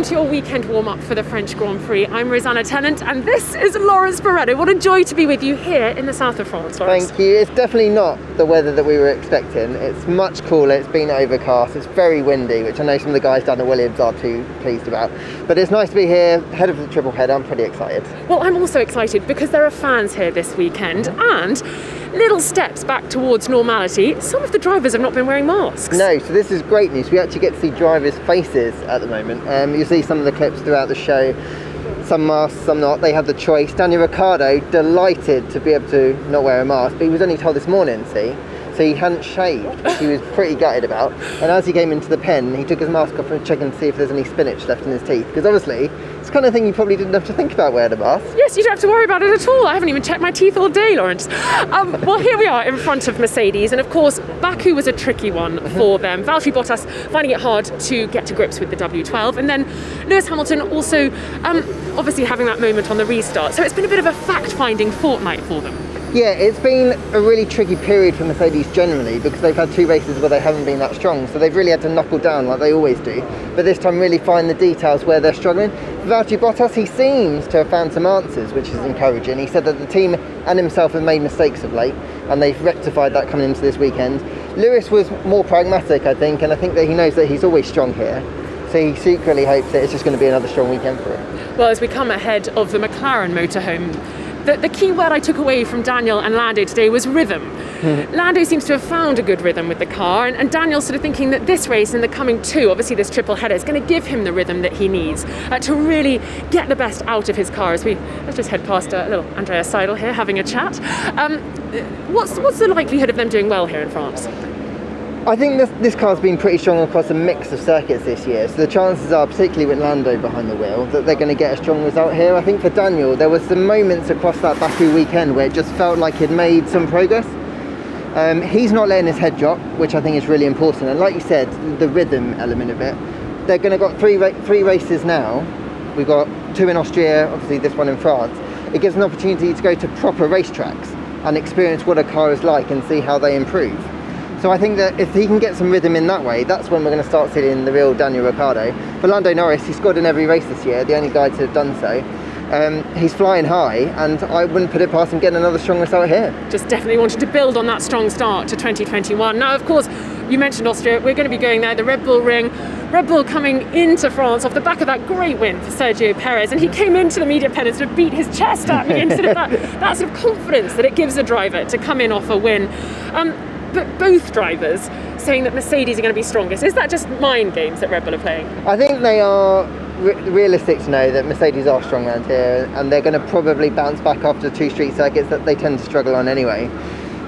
welcome to your weekend warm-up for the French Grand Prix. I'm Rosanna Tennant and this is Lawrence Barretto. What a joy to be with you here in the south of France, Lawrence. Thank you. It's definitely not the weather that we were expecting. It's much cooler, it's been overcast, it's very windy, which I know some of the guys down at Williams are too pleased about. But it's nice to be here, head of the triple header. I'm pretty excited. Well, I'm also excited because there are fans here this weekend and little steps back towards normality. Some of the drivers have not been wearing masks. No, so this is great news. We actually get to see drivers' faces at the moment. You see some of the clips throughout the show. Some masks, some not. They had the choice. Daniel Ricciardo, delighted to be able to not wear a mask, but he was only told this morning, see? So he hadn't shaved, which he was pretty gutted about. And as he came into the pen, he took his mask off and checked to see if there's any spinach left in his teeth. Because obviously, it's the kind of thing you probably didn't have to think about wearing a mask. Yes, you don't have to worry about it at all. I haven't even checked my teeth all day, Lawrence. Well, here we are in front of Mercedes. And of course, Baku was a tricky one for them. Valtteri Bottas finding it hard to get to grips with the W12. And then Lewis Hamilton also obviously having that moment on the restart. So it's been a bit of a fact-finding fortnight for them. Yeah, it's been a really tricky period for Mercedes generally because they've had two races where they haven't been that strong, so they've really had to knuckle down like they always do, but this time really find the details where they're struggling. Valtteri Bottas, he seems to have found some answers, which is encouraging. He said that the team and himself have made mistakes of late and they've rectified that coming into this weekend. Lewis was more pragmatic, I think, and I think that he knows that he's always strong here. So he secretly hopes that it's just going to be another strong weekend for him. Well, as we come ahead of the McLaren motorhome, the key word I took away from Daniel and Lando today was rhythm. Lando seems to have found a good rhythm with the car, and Daniel's sort of thinking that this race and the coming two, obviously this triple header, is going to give him the rhythm that he needs to really get the best out of his car. Let's just head past a little Andrea Seidel here having a chat. What's the likelihood of them doing well here in France? I think this car's been pretty strong across a mix of circuits this year, so the chances are, particularly with Lando behind the wheel, that they're going to get a strong result here. I think for Daniel, there was some moments across that Baku weekend where it just felt like he'd made some progress. He's not letting his head drop, which I think is really important, and like you said, the rhythm element of it. They're going to got three races now. We've got two in Austria, obviously this one in France. It gives an opportunity to go to proper racetracks and experience what a car is like and see how they improve. So I think that if he can get some rhythm in that way, that's when we're going to start seeing the real Daniel Ricciardo. For Lando Norris, he scored in every race this year, the only guy to have done so. He's flying high, and I wouldn't put it past him getting another strong result here. Just definitely wanted to build on that strong start to 2021. Now, of course, you mentioned Austria. We're going to be going there, the Red Bull Ring. Red Bull coming into France off the back of that great win for Sergio Perez, and he came into the media pen and sort of beat his chest at me in sort of that sort of confidence that it gives a driver to come in off a win. But both drivers saying that Mercedes are going to be strongest. Is that just mind games that Red Bull are playing? I think they are realistic to know that Mercedes are strong around here, and they're going to probably bounce back after two street circuits that they tend to struggle on anyway.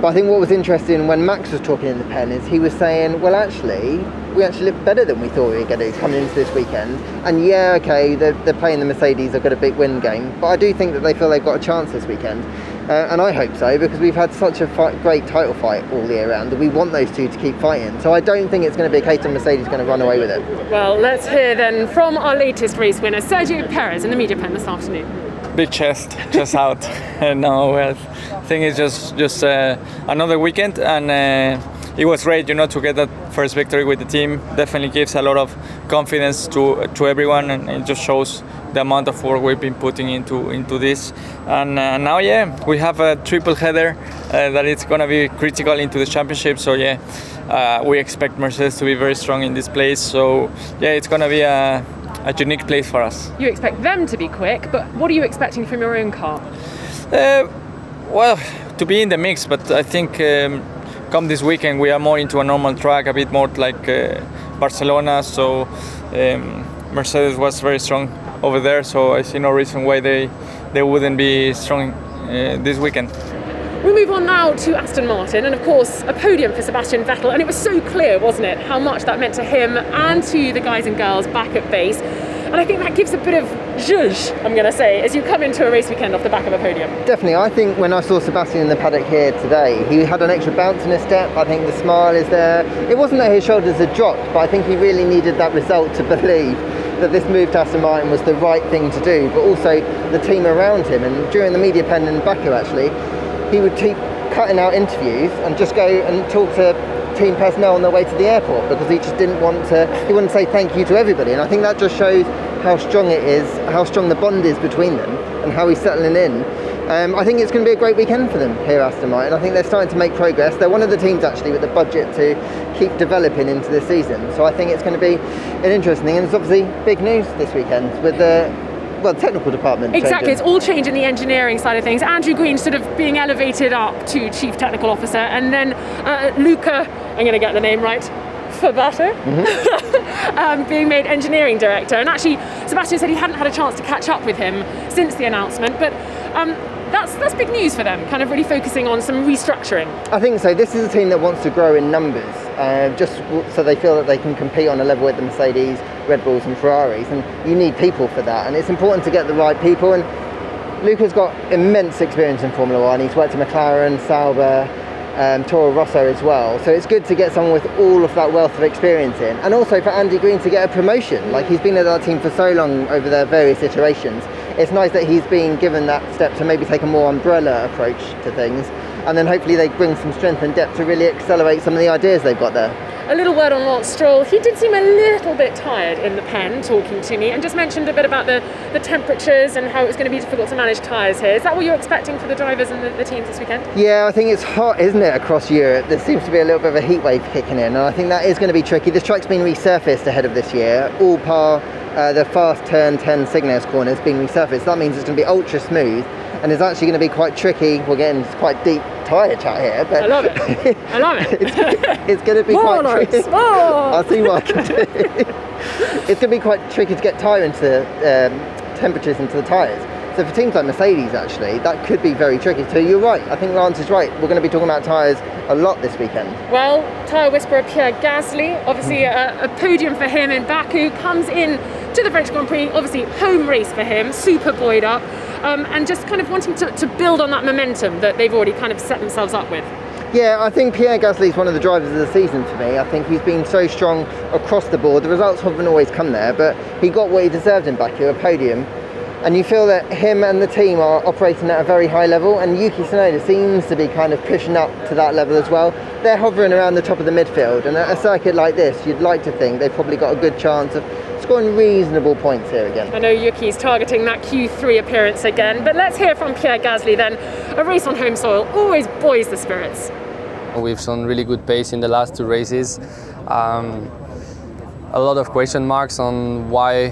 But I think what was interesting when Max was talking in the pen is he was saying, well, actually, we actually look better than we thought we were going to coming into this weekend. And yeah, okay, they're playing the Mercedes, they've got a big win game, but I do think that they feel they've got a chance this weekend. And I hope so, because we've had such a great title fight all the year round, and we want those two to keep fighting. So I don't think it's going to be a case of Mercedes going to run away with it. Well, let's hear then from our latest race winner, Sergio Perez, in the media pen this afternoon. Big chest out. No, I think it's just another weekend, and it was great, to get that first victory with the team. Definitely gives a lot of confidence to everyone, and it just shows the amount of work we've been putting into this. And now, we have a triple header that it's going to be critical into the championship. So we expect Mercedes to be very strong in this place. So it's going to be a unique place for us. You expect them to be quick, but what are you expecting from your own car? Well, to be in the mix, but I think come this weekend we are more into a normal track, a bit more like Barcelona. So Mercedes was very strong over there, so I see no reason why they wouldn't be strong this weekend. We'll move on now to Aston Martin, and of course a podium for Sebastian Vettel, and it was so clear, wasn't it, how much that meant to him and to the guys and girls back at base. And I think that gives a bit of zhuzh, I'm going to say, as you come into a race weekend off the back of a podium. Definitely. I think when I saw Sebastian in the paddock here today, he had an extra bounce in his step. I think the smile is there. It wasn't that his shoulders had dropped, but I think he really needed that result to believe that this move to Aston Martin was the right thing to do, but also the team around him. And during the media pen in Baku, actually, he would keep cutting out interviews and just go and talk to team personnel on their way to the airport because he just didn't want to say thank you to everybody. And I think that just shows how strong it is, how strong the bond is between them, and how he's settling in. I think it's going to be a great weekend for them here at Aston Martin. I think they're starting to make progress. They're one of the teams actually with the budget to keep developing into the season. So I think it's going to be an interesting thing. And it's obviously big news this weekend with the technical department. Exactly, changing. it's all changing the engineering side of things. Andrew Green sort of being elevated up to Chief Technical Officer, and then Luca, I'm going to get the name right, Fabato, being made engineering director. And actually, Sebastian said he hadn't had a chance to catch up with him since the announcement, but that's big news for them, kind of really focusing on some restructuring. I think so. This is a team that wants to grow in numbers, just so they feel that they can compete on a level with the Mercedes, Red Bulls and Ferraris, and you need people for that, and it's important to get the right people. And Luca's got immense experience in Formula One. He's worked at McLaren, Sauber, Toro Rosso as well, so it's good to get someone with all of that wealth of experience in, and also for Andy Green to get a promotion. Like, he's been at our team for so long over their various iterations. It's nice that he's been given that step to maybe take a more umbrella approach to things, and then hopefully they bring some strength and depth to really accelerate some of the ideas they've got there. A little word on Lance Stroll. He did seem a little bit tired in the pen talking to me, and just mentioned a bit about the temperatures and how it was going to be difficult to manage tyres here. Is that what you're expecting for the drivers and the teams this weekend? Yeah, I think it's hot, isn't it, across Europe? There seems to be a little bit of a heat wave kicking in, and I think that is going to be tricky. This track's been resurfaced ahead of this year, all par the fast turn 10 Cygnus corners being resurfaced. That means it's going to be ultra smooth, and it's actually going to be quite tricky. We're getting quite deep tyre chat here, but I love it. I love it. it's going to be more quite tricky. I'll see what I can do. It's going to be quite tricky to get tyre into temperatures into the tyres. So for teams like Mercedes, actually, that could be very tricky. So you're right. I think Lance is right. We're going to be talking about tyres a lot this weekend. Well, tyre whisperer Pierre Gasly, obviously a podium for him in Baku, comes in to the French Grand Prix, obviously home race for him, super buoyed up, and just kind of wanting to build on that momentum that they've already kind of set themselves up with. Yeah, I think Pierre Gasly is one of the drivers of the season for me. I think he's been so strong across the board. The results haven't always come there, but he got what he deserved in Baku, a podium. And you feel that him and the team are operating at a very high level, and Yuki Tsunoda seems to be kind of pushing up to that level as well. They're hovering around the top of the midfield, and at a circuit like this, you'd like to think they've probably got a good chance of scoring reasonable points here again. I know Yuki's targeting that Q3 appearance again, but let's hear from Pierre Gasly then. A race on home soil always buoys the spirits. We've shown really good pace in the last two races. A lot of question marks on why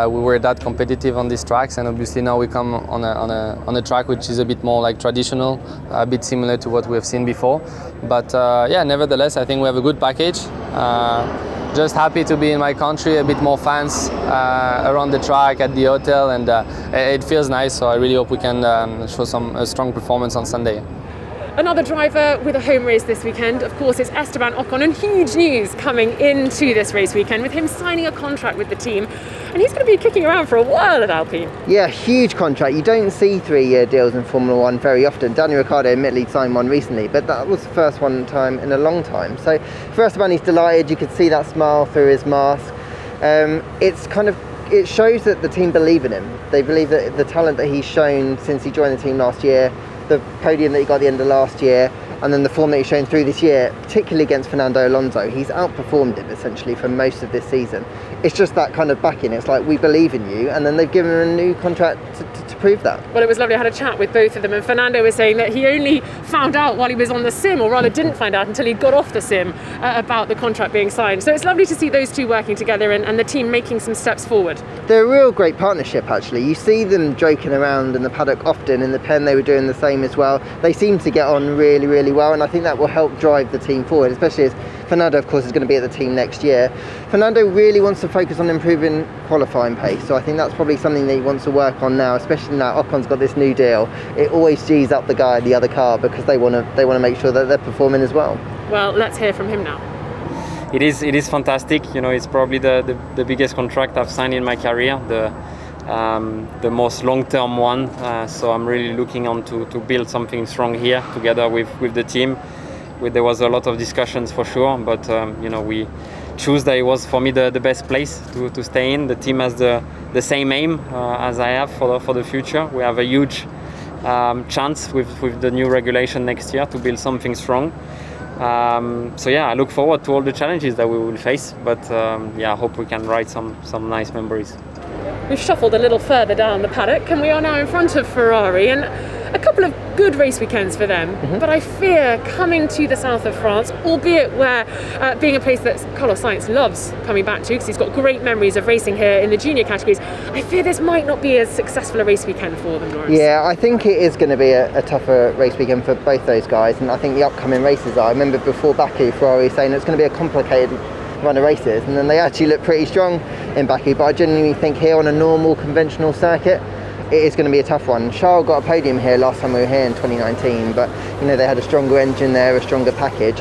we were that competitive on these tracks, and obviously now we come on a track which is a bit more like traditional, a bit similar to what we have seen before. But yeah, nevertheless, I think we have a good package. Just happy to be in my country, a bit more fans around the track, at the hotel, and it feels nice. So I really hope we can show a strong performance on Sunday. Another driver with a home race this weekend, of course, is Esteban Ocon, and huge news coming into this race weekend with him signing a contract with the team, and he's going to be kicking around for a while at Alpine. Yeah, huge contract. You don't see 3-year deals in Formula One very often. Daniel Ricciardo admittedly signed one recently, but that was the first one time in a long time. So for Esteban, he's delighted. You could see that smile through his mask. It shows that the team believe in him. They believe that the talent that he's shown since he joined the team last year, the podium that he got at the end of last year, and then the form that he's shown through this year, particularly against Fernando Alonso, he's outperformed him essentially for most of this season. It's just that kind of backing. It's like, we believe in you, and then they've given him a new contract to prove that. Well, it was lovely. I had a chat with both of them, and Fernando was saying that he only found out while he was on the sim, or rather didn't find out until he got off the sim, about the contract being signed. So it's lovely to see those two working together and the team making some steps forward. They're a real great partnership, actually. You see them joking around in the paddock often. In the pen they were doing the same as well. They seem to get on really, really well, and I think that will help drive the team forward, especially as Fernando, of course, is going to be at the team next year. Fernando really wants to focus on improving qualifying pace, so I think that's probably something that he wants to work on now, especially now Ocon's got this new deal. It always G's up the guy in the other car because they want to make sure that they're performing as well. Well, let's hear from him now. It is fantastic. You know, it's probably the biggest contract I've signed in my career, the most long-term one. So I'm really looking on to build something strong here together with the team. There was a lot of discussions for sure, but we choose that it was for me the best place to stay in. The team has the same aim as I have for the future. We have a huge chance with the new regulation next year to build something strong. So yeah, I look forward to all the challenges that we will face, but yeah, I hope we can write some nice memories. We've shuffled a little further down the paddock and we are now in front of Ferrari, and a couple of good race weekends for them, but I fear coming to the south of France, albeit where being a place that Carlos Sainz loves coming back to because he's got great memories of racing here in the junior categories, I fear this might not be as successful a race weekend for them, Lawrence. Yeah, I think it is going to be a tougher race weekend for both those guys, and I think the upcoming races are. I remember before Baku, Ferrari saying it's going to be a complicated run of races, and then they actually look pretty strong in Baku, but I genuinely think here on a normal conventional circuit it is going to be a tough one. Charles got a podium here last time we were here in 2019, but you know, they had a stronger engine there, a stronger package.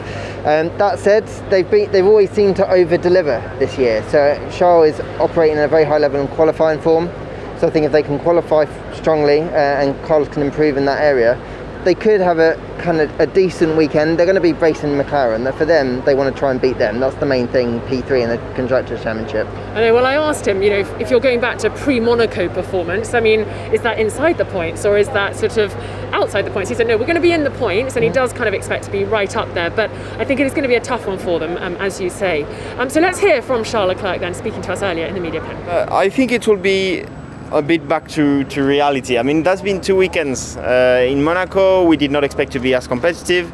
That said, they've always seemed to over-deliver this year. So Charles is operating at a very high level in qualifying form. So I think if they can qualify strongly and Carlos can improve in that area, they could have a kind of a decent weekend. They're going to be racing McLaren. For them, they want to try and beat them. That's the main thing, P3 in the Constructors' Championship. I know, well, I asked him, you know, if you're going back to pre-Monaco performance, I mean, is that inside the points or is that sort of outside the points? He said, no, we're going to be in the points, and he does kind of expect to be right up there, but I think it is going to be a tough one for them, as you say. So let's hear from Charles Leclerc then, speaking to us earlier in the media pen. I think it will be a bit back to reality. I mean, that's been 2 weekends. In Monaco, we did not expect to be as competitive.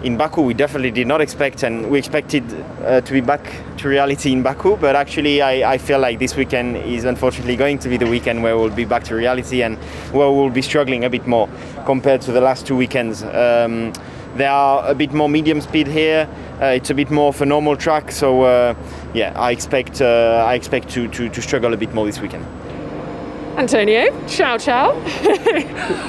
In Baku, we definitely did not expect, and we expected to be back to reality in Baku. But actually, I feel like this weekend is unfortunately going to be the weekend where we'll be back to reality and where we'll be struggling a bit more compared to the last 2 weekends. There are a bit more medium speed here. It's a bit more of a normal track. So yeah, I expect to struggle a bit more this weekend. Antonio, ciao ciao.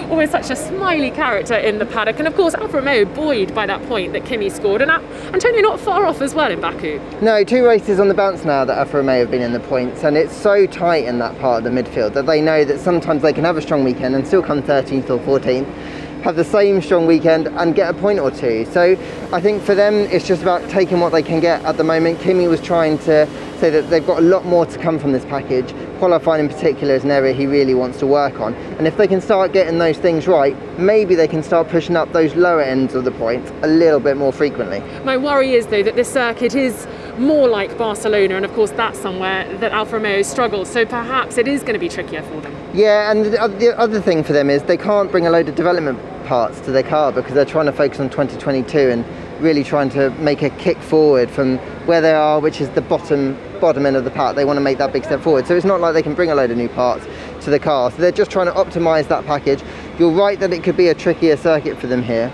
Always such a smiley character in the paddock, and of course Alfa Romeo buoyed by that point that Kimi scored, and Antonio not far off as well in Baku. No, 2 races on the bounce now that Alfa Romeo have been in the points, and it's so tight in that part of the midfield that they know that sometimes they can have a strong weekend and still come 13th or 14th, have the same strong weekend and get a point or two. So I think for them it's just about taking what they can get at the moment. Kimi was trying to say that they've got a lot more to come from this package. Qualifying in particular is an area he really wants to work on, and if they can start getting those things right, maybe they can start pushing up those lower ends of the points a little bit more frequently. My worry is though that this circuit is more like Barcelona, and of course that's somewhere that Alfa Romeo struggles, so perhaps it is going to be trickier for them. Yeah, and the other thing for them is they can't bring a load of development parts to their car because they're trying to focus on 2022 and really trying to make a kick forward from where they are, which is the bottom end of the pack. They want to make that big step forward, so it's not like they can bring a load of new parts to the car, so they're just trying to optimise that package. You're right that it could be a trickier circuit for them here,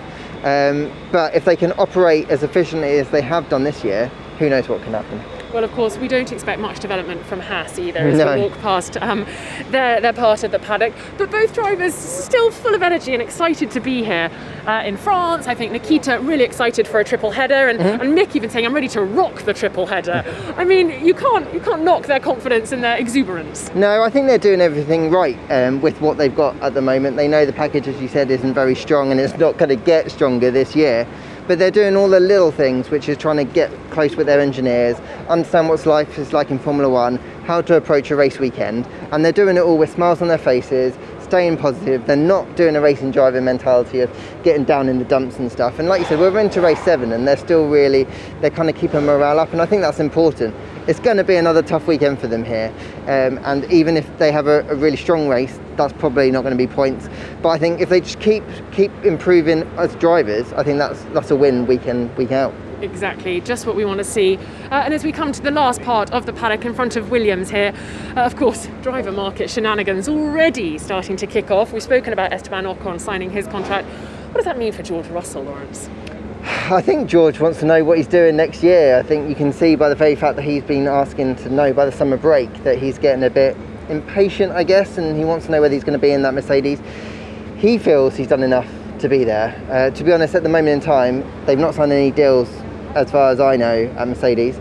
but if they can operate as efficiently as they have done this year, who knows what can happen. Well, of course, we don't expect much development from Haas either as we walk past their part of the paddock. But both drivers still full of energy and excited to be here in France. I think Nikita really excited for a triple header, and Mick even saying, I'm ready to rock the triple header. I mean, you can't knock their confidence and their exuberance. No, I think they're doing everything right with what they've got at the moment. They know the package, as you said, isn't very strong and it's not going to get stronger this year. But they're doing all the little things, which is trying to get close with their engineers, understand what life is like in Formula One, how to approach a race weekend, and they're doing it all with smiles on their faces, staying positive. They're not doing a racing driver mentality of getting down in the dumps and stuff. And like you said, we're into race 7 and they're kind of keeping morale up, and I think that's important. It's going to be another tough weekend for them here, and even if they have a really strong race, that's probably not going to be points. But I think if they just keep improving as drivers, I think that's a win week in, week out. Exactly, just what we want to see. And as we come to the last part of the paddock in front of Williams here, of course, driver market shenanigans already starting to kick off. We've spoken about Esteban Ocon signing his contract. What does that mean for George Russell, Lawrence? I think George wants to know what he's doing next year. I think you can see by the very fact that he's been asking to know by the summer break that he's getting a bit impatient, I guess, and he wants to know whether he's going to be in that Mercedes. He feels he's done enough to be there. To be honest, at the moment in time, they've not signed any deals, as far as I know, at Mercedes.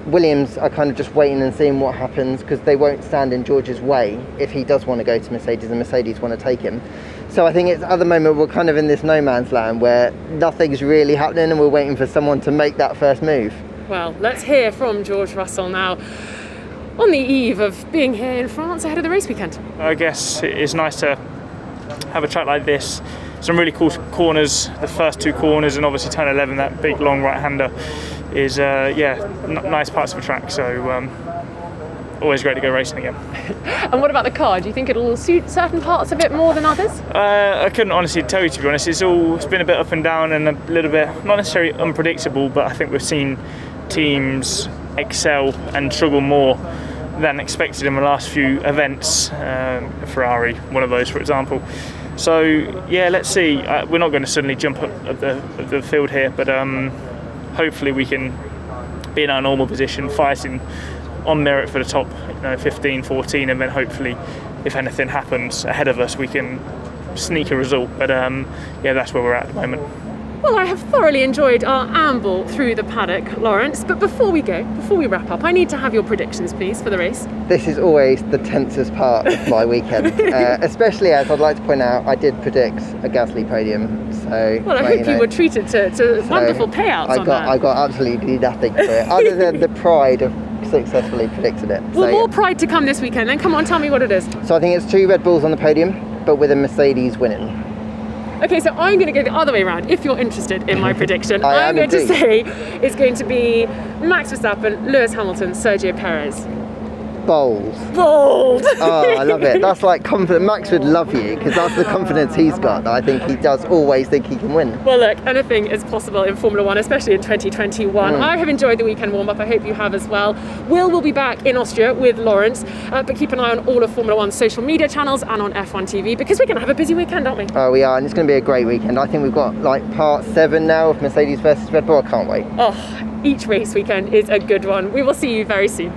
Williams are kind of just waiting and seeing what happens because they won't stand in George's way if he does want to go to Mercedes and Mercedes want to take him. So I think at the moment we're kind of in this no man's land where nothing's really happening and we're waiting for someone to make that first move. Well, let's hear from George Russell now on the eve of being here in France ahead of the race weekend. I guess it's nice to have a track like this some really cool corners, the first 2 corners, and obviously turn 11, that big long right-hander is nice parts of the track. So always great to go racing again. And what about the car? Do you think it'll suit certain parts of it more than others? I couldn't honestly tell you, to be honest. It's been a bit up and down and a little bit not necessarily unpredictable, but I think we've seen teams excel and struggle more than expected in the last few events. Ferrari, one of those, for example. So yeah, let's see. We're not going to suddenly jump up at the field here, but hopefully we can be in our normal position, fighting on merit for the top 15, 14, and then hopefully, if anything happens ahead of us, we can sneak a result. But yeah, that's where we're at the moment. Well, I have thoroughly enjoyed our amble through the paddock, Lawrence, but before we wrap up, I need to have your predictions, please, for the race. This is always the tensest part of my weekend, especially as I'd like to point out, I did predict a Gasly podium. So, well, I hope you were treated to wonderful payouts on that. I got absolutely nothing for it, other than the pride of successfully predicted it. Well, more pride to come this weekend, then. Come on, tell me what it is. So I think it's 2 Red Bulls on the podium, but with a Mercedes winning. Okay, so I'm going to go the other way around, if you're interested in my prediction. I'm going to say it's going to be Max Verstappen, Lewis Hamilton, Sergio Perez. Bold. Oh, I love it. That's like confident. Max would love you, because that's the confidence he's got. I think he does always think he can win. Well, look, anything is possible in Formula One, especially in 2021. I have enjoyed the weekend warm-up. I hope you have as well. Will be back in Austria with Lawrence, but keep an eye on all of Formula One's social media channels and on F1 TV, because we're going to have a busy weekend, aren't we? Oh, we are, and it's going to be a great weekend. I think we've got like part 7 now of Mercedes versus Red Bull. I can't wait. Oh, each race weekend is a good one. We will see you very soon.